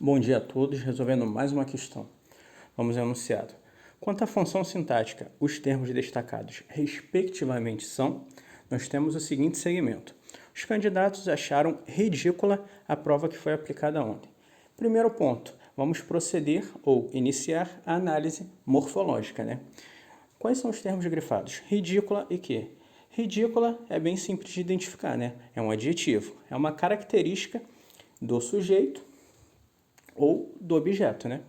Bom dia a todos, resolvendo mais uma questão. Vamos ao enunciado. Quanto à função sintática, os termos destacados respectivamente são, nós temos o seguinte segmento. Os candidatos acharam ridícula a prova que foi aplicada ontem. Primeiro ponto, vamos proceder ou iniciar a análise morfológica, né? Quais são os termos grifados? Ridícula e quê? Ridícula é bem simples de identificar, né? É um adjetivo, é uma característica do sujeito ou do objeto, né?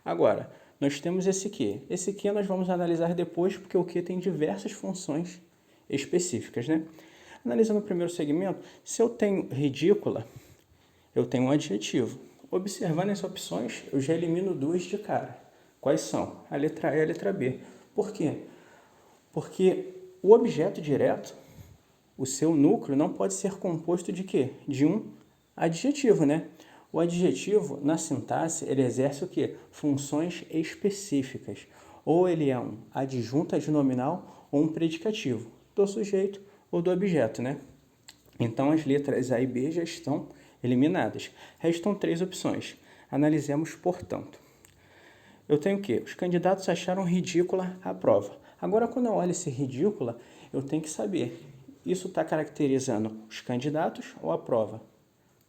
Agora, nós temos esse que. Esse que nós vamos analisar depois, porque o que tem diversas funções específicas, né? Analisando o primeiro segmento, se eu tenho ridícula, eu tenho um adjetivo. Observando as opções, eu já elimino duas de cara. Quais são? A letra E e a letra B. Por quê? Porque o objeto direto, o seu núcleo, não pode ser composto de quê? De um adjetivo, né? O adjetivo, na sintaxe, ele exerce o quê? Funções específicas. Ou ele é um adjunto adnominal ou um predicativo do sujeito ou do objeto, né? Então, as letras A e B já estão eliminadas. Restam três opções. Analisemos, portanto. Eu tenho o quê? Os candidatos acharam ridícula a prova. Agora, quando eu olho esse ridícula, eu tenho que saber, isso está caracterizando os candidatos ou a prova?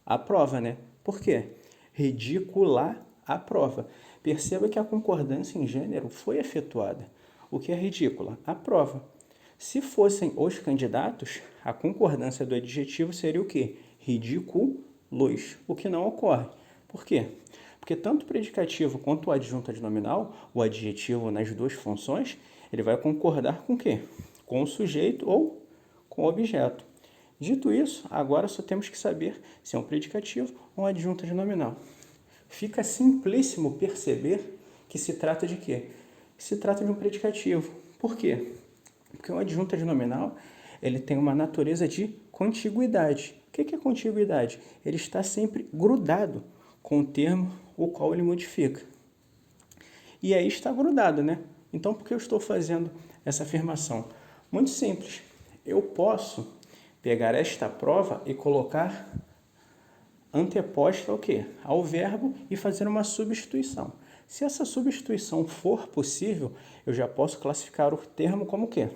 A prova, né? Por quê? Ridícula a prova. Perceba que a concordância em gênero foi efetuada. O que é ridícula? A prova. Se fossem os candidatos, a concordância do adjetivo seria o quê? Ridículos, o que não ocorre. Por quê? Porque tanto o predicativo quanto o adjunto adnominal, o adjetivo nas duas funções, ele vai concordar com o quê? Com o sujeito ou com o objeto. Dito isso, agora só temos que saber se é um predicativo ou um adjunto adnominal. Fica simplíssimo perceber que se trata de quê? Que se trata de um predicativo. Por quê? Porque o adjunto adnominal, ele tem uma natureza de contiguidade. O que é contiguidade? Ele está sempre grudado com o termo o qual ele modifica. E aí está grudado, né? Então, por que eu estou fazendo essa afirmação? Muito simples. Eu posso pegar esta prova e colocar anteposta ao quê? Ao verbo e fazer uma substituição. Se essa substituição for possível, eu já posso classificar o termo como o quê?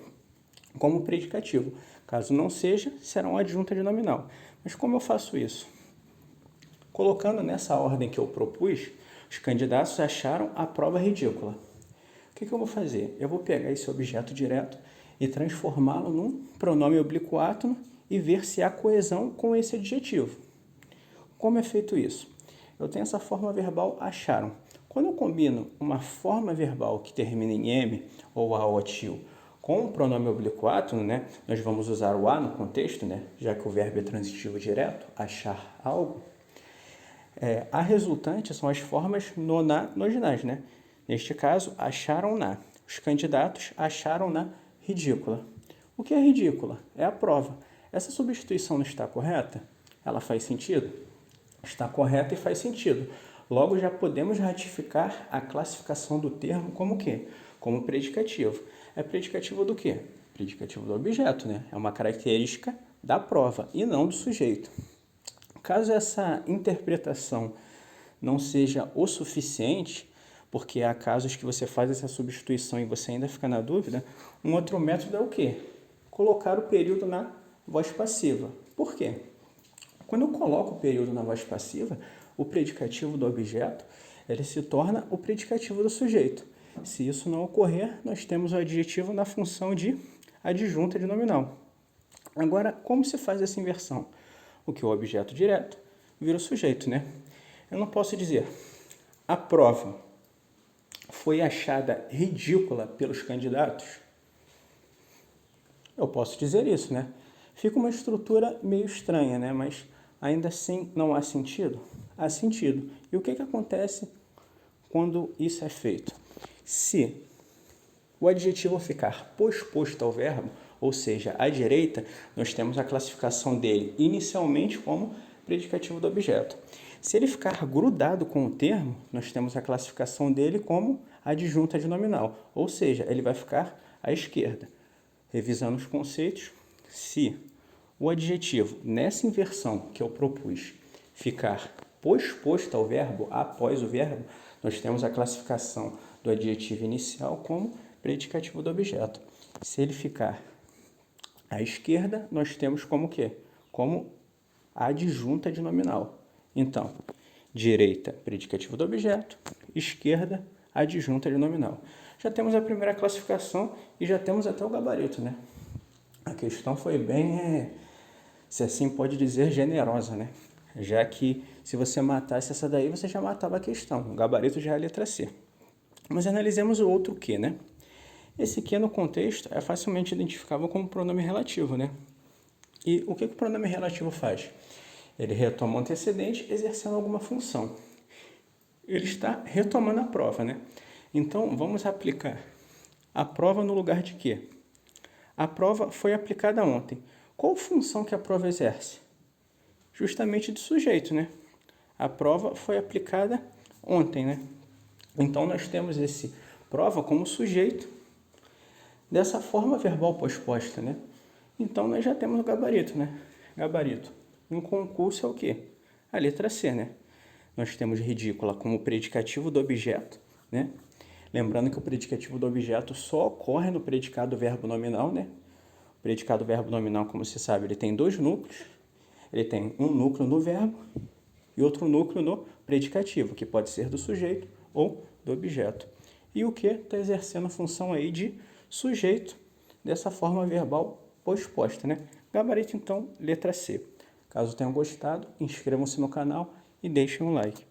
Como predicativo. Caso não seja, será um adjunto adnominal. Mas como eu faço isso? Colocando nessa ordem que eu propus, os candidatos acharam a prova ridícula. O que eu vou fazer? Eu vou pegar esse objeto direto e transformá-lo num pronome oblíquo átono e ver se há coesão com esse adjetivo. Como é feito isso? Eu tenho essa forma verbal acharam. Quando eu combino uma forma verbal que termina em M ou A ou til com o pronome oblíquo átono, né, nós vamos usar o A no contexto, né, já que o verbo é transitivo direto, achar algo. A resultante são as formas nominais, né? Neste caso, acharam na. Os candidatos acharam na ridícula. O que é ridícula? É a prova. Essa substituição não está correta? Ela faz sentido? Está correta e faz sentido. Logo, já podemos ratificar a classificação do termo como o quê? Como predicativo. É predicativo do quê? Predicativo do objeto, né? É uma característica da prova e não do sujeito. Caso essa interpretação não seja o suficiente, porque há casos que você faz essa substituição e você ainda fica na dúvida, um outro método é o quê? Colocar o período na voz passiva. Por quê? Quando eu coloco o período na voz passiva, o predicativo do objeto, ele se torna o predicativo do sujeito. Se isso não ocorrer, nós temos o adjetivo na função de adjunto adnominal. Agora, como se faz essa inversão? O que é o objeto direto vira o sujeito, né? Eu não posso dizer a prova foi achada ridícula pelos candidatos. Eu posso dizer isso, né? Fica uma estrutura meio estranha, né? Mas ainda assim não há sentido? Há sentido. E o que acontece quando isso é feito? Se o adjetivo ficar posposto ao verbo, ou seja, à direita, nós temos a classificação dele inicialmente como predicativo do objeto. Se ele ficar grudado com o termo, nós temos a classificação dele como adjunto adnominal, ou seja, ele vai ficar à esquerda. Revisando os conceitos, se o adjetivo, nessa inversão que eu propus, ficar posposto ao verbo, após o verbo, nós temos a classificação do adjetivo inicial como predicativo do objeto. Se ele ficar à esquerda, nós temos como o quê? Como adjunta de nominal. Então, direita, predicativo do objeto, esquerda, adjunta de nominal. Já temos a primeira classificação e já temos até o gabarito, né? A questão foi bem, se assim pode dizer, generosa, né? Já que se você matasse essa daí, você já matava a questão. O gabarito já é a letra C. Mas analisemos o outro que, né? Esse que no contexto é facilmente identificável como pronome relativo, né? E o que o pronome relativo faz? Ele retoma o antecedente exercendo alguma função. Ele está retomando a prova, né? Então, vamos aplicar a prova no lugar de quê? A prova foi aplicada ontem. Qual função que a prova exerce? Justamente de sujeito, né? A prova foi aplicada ontem, né? Então, nós temos esse prova como sujeito dessa forma verbal posposta, né? Então, nós já temos o gabarito, né? Gabarito. Em concurso é o quê? A letra C, né? Nós temos ridícula como predicativo do objeto, né? Lembrando que o predicativo do objeto só ocorre no predicado verbo nominal, né? O predicado verbo nominal, como se sabe, ele tem dois núcleos. Ele tem um núcleo no verbo e outro núcleo no predicativo, que pode ser do sujeito ou do objeto. E o que está exercendo a função aí de sujeito dessa forma verbal posposta, né? Gabarito, então, letra C. Caso tenham gostado, inscrevam-se no canal e deixem um like.